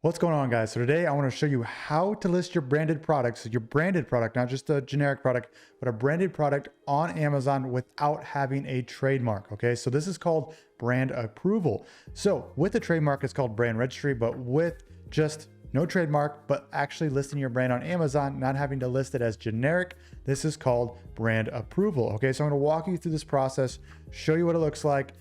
What's going on, guys? So today I want to show you how to list your branded products, so your branded product, not just a generic product, but a branded product on Amazon without having a trademark. Okay, so this is called brand approval. So with the trademark, it's called brand registry, but with just no trademark, but actually listing your brand on Amazon, not having to list it as generic, this is called brand approval. Okay, so I'm going to walk you through this process, show you what it looks like,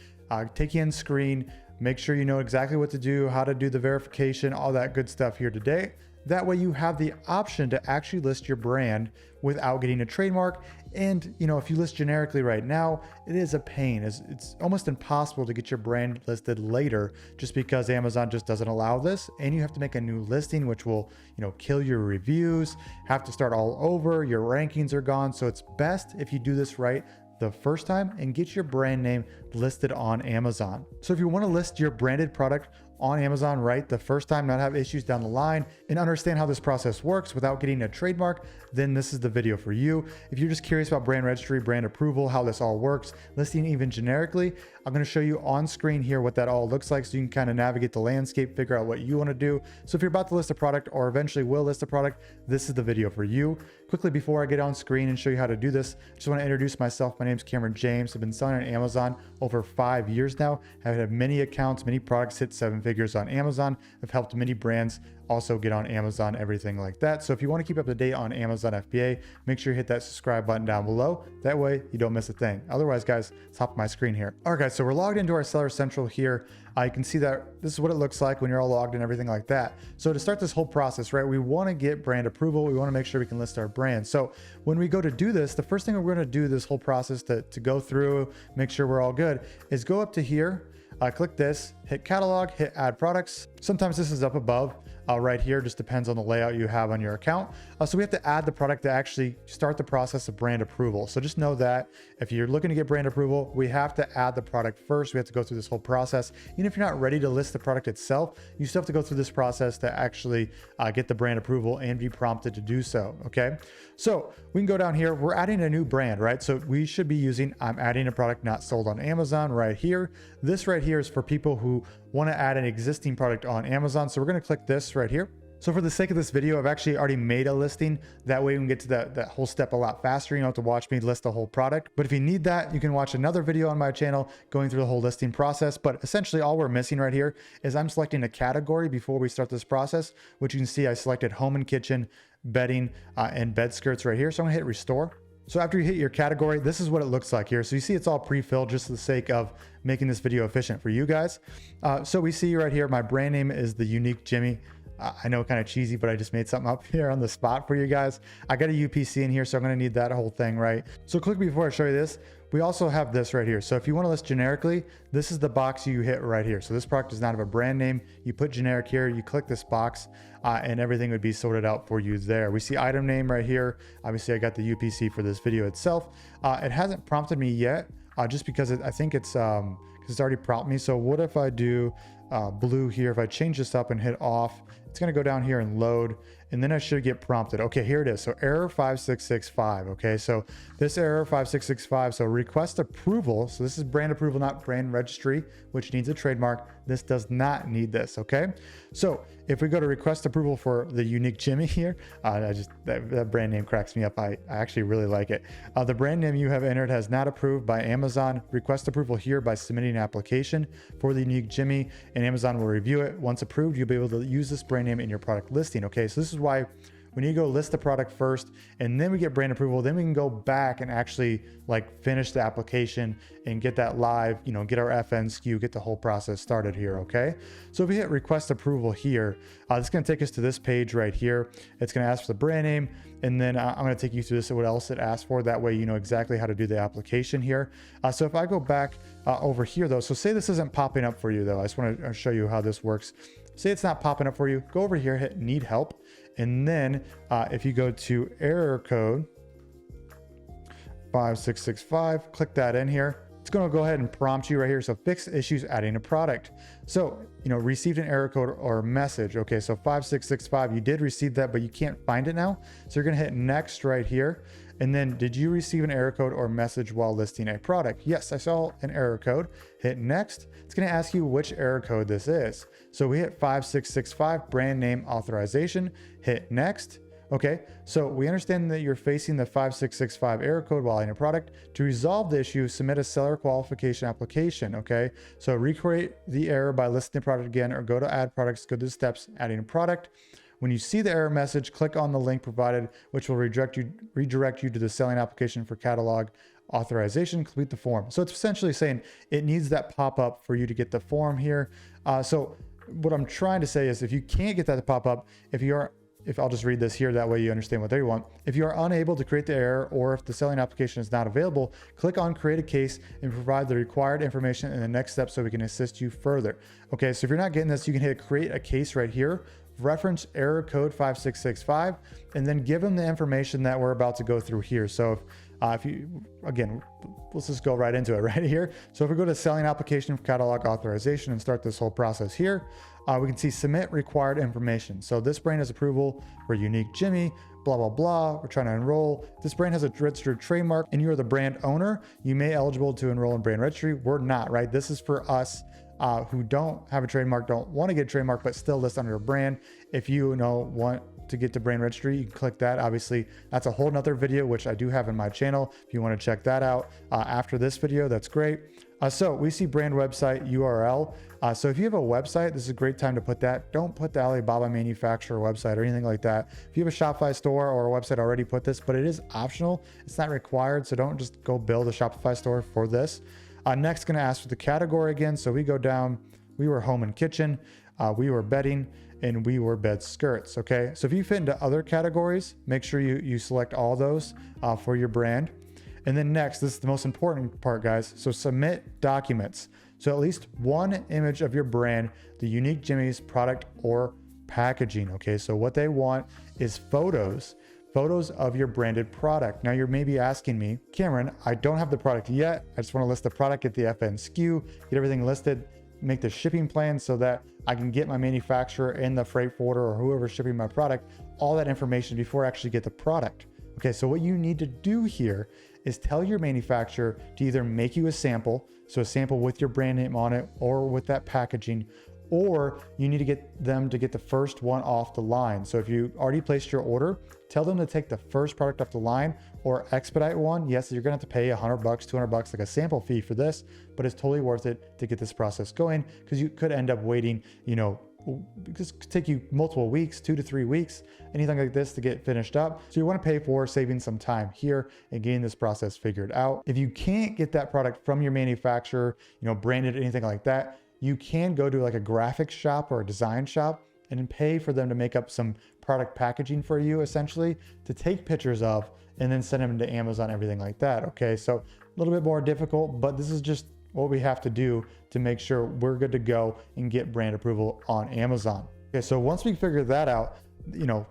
take you in screen, make sure you know exactly what to do, how to do the verification, all that good stuff here today. That way you have the option to actually list your brand without getting a trademark. And if you list generically right now, it is a pain. It's almost impossible to get your brand listed later just because Amazon just doesn't allow this. And you have to make a new listing, which will, kill your reviews, have to start all over, your rankings are gone. So it's best if you do this right the first time and get your brand name listed on Amazon. So if you want to list your branded product on Amazon right the first time, not have issues down the line, and understand how this process works without getting a trademark, then this is the video for you. If you're just curious about brand registry, brand approval, how this all works, listing even generically, I'm going to show you on screen here what that all looks like so you can kind of navigate the landscape, figure out what you want to do. So if you're about to list a product or eventually will list a product, this is the video for you. Quickly, before I get on screen and show you how to do this, I just want to introduce myself. My name is Cameron James. I've been selling on Amazon over 5 years now. I've had many accounts, many products hit 7 figures on Amazon. I've helped many brands also get on Amazon, everything like that. So if you want to keep up to date on Amazon FBA, make sure you hit that subscribe button down below. That way you don't miss a thing. Otherwise, guys, top of my screen here. All right, guys, so we're logged into our Seller Central here. You can see that this is what it looks like when you're all logged in, everything like that. So to start this whole process, right, we want to get brand approval. We want to make sure we can list our brand. So when we go to do this, the first thing we're going to do this whole process to go through, make sure we're all good, is go up to here, click this, hit catalog, hit add products. Sometimes this is up above. Right here, just depends on the layout you have on your account. So we have to add the product to actually start the process of brand approval. So just know that if you're looking to get brand approval, we have to add the product first. We have to go through this whole process. Even if you're not ready to list the product itself, you still have to go through this process to actually get the brand approval and be prompted to do so. Okay, so we can go down here. We're adding a new brand, right? So we should be using I'm adding a product not sold on Amazon right here. This right here is for people who want to add an existing product on Amazon. So we're going to click this right here. So for the sake of this video, I've actually already made a listing. That way we can get to that whole step a lot faster. You don't have to watch me list the whole product. But if you need that, you can watch another video on my channel going through the whole listing process. But essentially all we're missing right here is I'm selecting a category before we start this process, which you can see I selected home and kitchen, bedding, and bed skirts right here. So I'm gonna hit restore. So after you hit your category, this is what it looks like here. So you see it's all pre-filled just for the sake of making this video efficient for you guys. So we see right here, my brand name is the Unique Jimmy. I know, kind of cheesy, but I just made something up here on the spot for you guys. I got a UPC in here, so I'm going to need that whole thing, right? So quickly before I show you this, we also have this right here. So if you want to list generically, this is the box you hit right here. So this product does not have a brand name. You put generic here, you click this box, and everything would be sorted out for you there. We see item name right here. Obviously, I got the UPC for this video itself. It hasn't prompted me yet, just because I think it's already prompted me. So what if I do blue here? If I change this up and hit off, it's going to go down here and load, and then I should get prompted. Okay, here it is. So error 5665. Okay, so this error 5665. So request approval. So this is brand approval, not brand registry, which needs a trademark. This does not need this. Okay, so if we go to request approval for the Unique Jimmy here, that brand name cracks me up. I actually really like it. The brand name you have entered has not approved by Amazon. Request approval here by submitting an application for the Unique Jimmy, and Amazon will review it. Once approved, you'll be able to use this brand name in your product listing. Okay, so this is why we need to go list the product first, and then we get brand approval. Then we can go back and actually finish the application and get that live, get our FN SKU, get the whole process started here. Okay, so if we hit request approval here, it's going to take us to this page right here. It's going to ask for the brand name, and then I'm going to take you through this and what else it asks for. That way you know exactly how to do the application here. So if I go back over here though, so say this isn't popping up for you though, I just want to show you how this works. Say it's not popping up for you, go over here, hit need help. And then if you go to error code 5665, click that in here. It's going to go ahead and prompt you right here. So fix issues adding a product. So, received an error code or message. Okay, so 5665, you did receive that, but you can't find it now. So you're going to hit next right here. And then, did you receive an error code or message while listing a product? Yes, I saw an error code. Hit next. It's going to ask you which error code this is. So we hit 5665, brand name authorization. Hit next. Okay, so we understand that you're facing the 5665 error code while adding a product. To resolve the issue, submit a seller qualification application. Okay, so recreate the error by listing the product again, or go to add products, go to the steps, adding a product. When you see the error message, click on the link provided, which will redirect you to the selling application for catalog authorization, complete the form. So it's essentially saying it needs that pop-up for you to get the form here. So what I'm trying to say is, if you can't get that to pop up, if I'll just read this here, that way you understand what they want. If you are unable to create the error, or if the selling application is not available, click on create a case and provide the required information in the next step so we can assist you further. Okay, so if you're not getting this, you can hit create a case right here, reference error code 5665, and then give them the information that we're about to go through here. So if you, again, let's just go right into it right here. So if we go to selling application for catalog authorization and start this whole process here, we can see submit required information. So this brand has approval for Unique Jimmy, blah, blah, blah. We're trying to enroll. This brand has a registered trademark and you are the brand owner. You may eligible to enroll in brand registry. We're not, right? This is for us who don't have a trademark, don't want to get a trademark, but still list under a brand. If you want to get to brand registry, you can click that. Obviously, that's a whole nother video, which I do have in my channel. If you want to check that out after this video, that's great. So we see brand website URL. So if you have a website, this is a great time to put that. Don't put the Alibaba manufacturer website or anything like that. If you have a Shopify store or a website already, put this, but it is optional. It's not required. So don't just go build a Shopify store for this. Next, going to ask for the category again. So we go down, we were home and kitchen, we were bedding, and we were bed skirts. Okay. So if you fit into other categories, make sure you select all those for your brand. And then next, this is the most important part, guys. So submit documents. So at least one image of your brand, the Unique Jimmy's product or packaging. Okay. So what they want is photos of your branded product. Now you're maybe asking me, Cameron, I don't have the product yet. I just want to list the product, get the FN SKU, get everything listed, make the shipping plan so that I can get my manufacturer and the freight forwarder or whoever's shipping my product, all that information before I actually get the product. Okay, so what you need to do here is tell your manufacturer to either make you a sample, so a sample with your brand name on it or with that packaging, or you need to get them to get the first one off the line. So if you already placed your order, tell them to take the first product off the line or expedite one. Yes, you're gonna have to pay $100, $200, like a sample fee for this, but it's totally worth it to get this process going, because you could end up waiting, this could take you multiple weeks, 2 to 3 weeks, anything like this to get finished up. So you want to pay for saving some time here and getting this process figured out. If you can't get that product from your manufacturer, branded, anything like that, you can go to like a graphics shop or a design shop and pay for them to make up some product packaging for you, essentially, to take pictures of and then send them to Amazon, everything like that. Okay, so a little bit more difficult, but this is just what we have to do to make sure we're good to go and get brand approval on Amazon. Okay, so once we figure that out,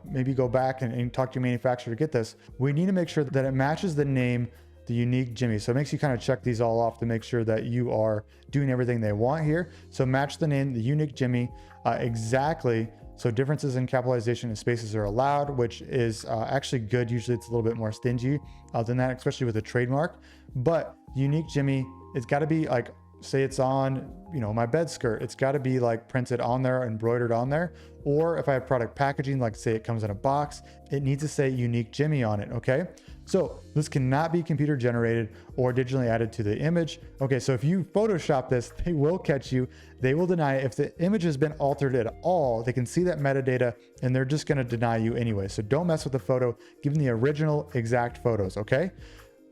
maybe go back and talk to your manufacturer to get this. We need to make sure that it matches the name, the Unique Jimmy. So it makes you kind of check these all off to make sure that you are doing everything they want here. So match the name, the Unique Jimmy, exactly. So differences in capitalization and spaces are allowed, which is actually good. Usually it's a little bit more stingy than that, especially with a trademark. But Unique Jimmy, it's got to be like, say it's on, my bed skirt, it's got to be like printed on there, embroidered on there. Or if I have product packaging, like say it comes in a box, it needs to say Unique Jimmy on it. Okay. So this cannot be computer generated or digitally added to the image. Okay. So if you Photoshop this, they will catch you. They will deny it. If the image has been altered at all, they can see that metadata and they're just going to deny you anyway. So don't mess with the photo. Give them the original exact photos. Okay.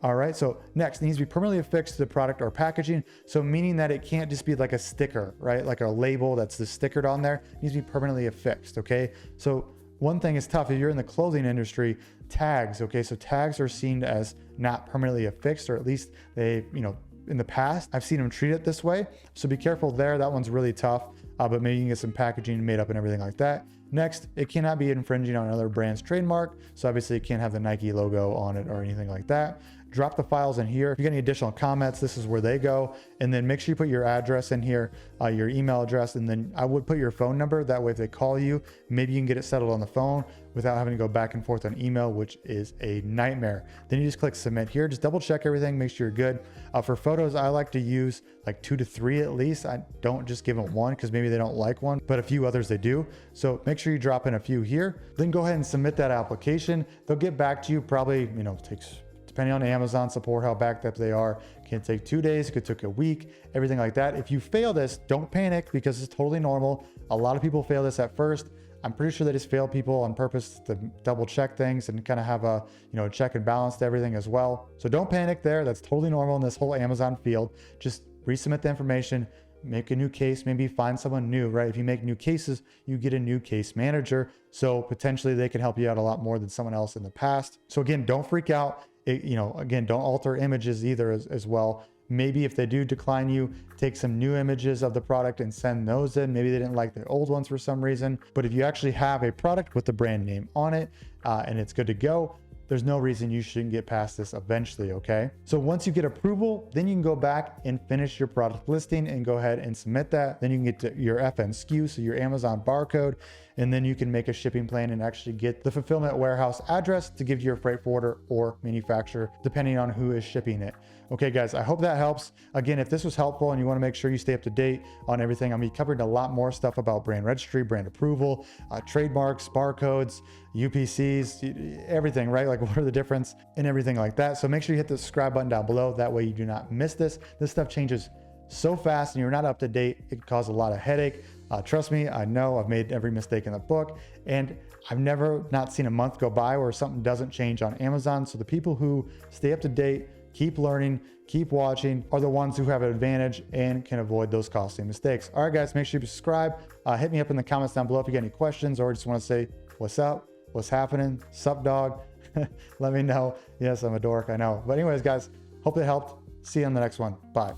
All right, so next, it needs to be permanently affixed to the product or packaging. So meaning that it can't just be like a sticker, right? Like a label that's the stickered on there. It needs to be permanently affixed, okay? So one thing is tough, if you're in the clothing industry, tags, okay? So tags are seen as not permanently affixed, or at least they, in the past, I've seen them treat it this way. So be careful there, that one's really tough, but maybe you can get some packaging made up and everything like that. Next, it cannot be infringing on another brand's trademark. So obviously it can't have the Nike logo on it or anything like that. drop the files in here. If you get any additional comments, this is where they go. And then make sure you put your address in here, your email address, and then I would put your phone number. That way, if they call you, maybe you can get it settled on the phone without having to go back and forth on email, which is a nightmare. Then you just click submit here. Just double check everything, make sure you're good. For photos, I like to use like 2 to 3 at least. I don't just give them one because maybe they don't like one, but a few others they do. So make sure you drop in a few here. Then go ahead and submit that application. They'll get back to you probably, takes, depending on Amazon support, how backed up they are, can take 2 days, it could take a week, everything like that. If you fail this, don't panic because it's totally normal. A lot of people fail this at first. I'm pretty sure they just fail people on purpose to double check things and kind of have a, check and balance to everything as well. So don't panic there. That's totally normal in this whole Amazon field. Just resubmit the information, make a new case, maybe find someone new, right? If you make new cases, you get a new case manager. So potentially they can help you out a lot more than someone else in the past. So again, don't freak out. Again, don't alter images either as well. Maybe if they do decline you, take some new images of the product and send those in. Maybe they didn't like the old ones for some reason. But if you actually have a product with the brand name on it and it's good to go, there's no reason you shouldn't get past this eventually, okay? So once you get approval, then you can go back and finish your product listing and go ahead and submit that. Then you can get to your FN SKU, so your Amazon barcode, and then you can make a shipping plan and actually get the fulfillment warehouse address to give to your freight forwarder or manufacturer, depending on who is shipping it. Okay, guys, I hope that helps. Again, if this was helpful and you want to make sure you stay up to date on everything, I'm going to be covering a lot more stuff about brand registry, brand approval, trademarks, barcodes, UPCs, everything, right? Like what are the difference and everything like that. So make sure you hit the subscribe button down below. That way you do not miss this. This stuff changes so fast and you're not up to date. It can cause a lot of headache. Trust me, I know I've made every mistake in the book and I've never not seen a month go by where something doesn't change on Amazon. So the people who stay up to date, keep learning, keep watching are the ones who have an advantage and can avoid those costly mistakes. All right, guys, make sure you subscribe. Hit me up in the comments down below if you got any questions or just want to say, what's up? What's happening? Sup, dog? Let me know. Yes, I'm a dork, I know. But anyways, guys, hope it helped. See you on the next one. Bye.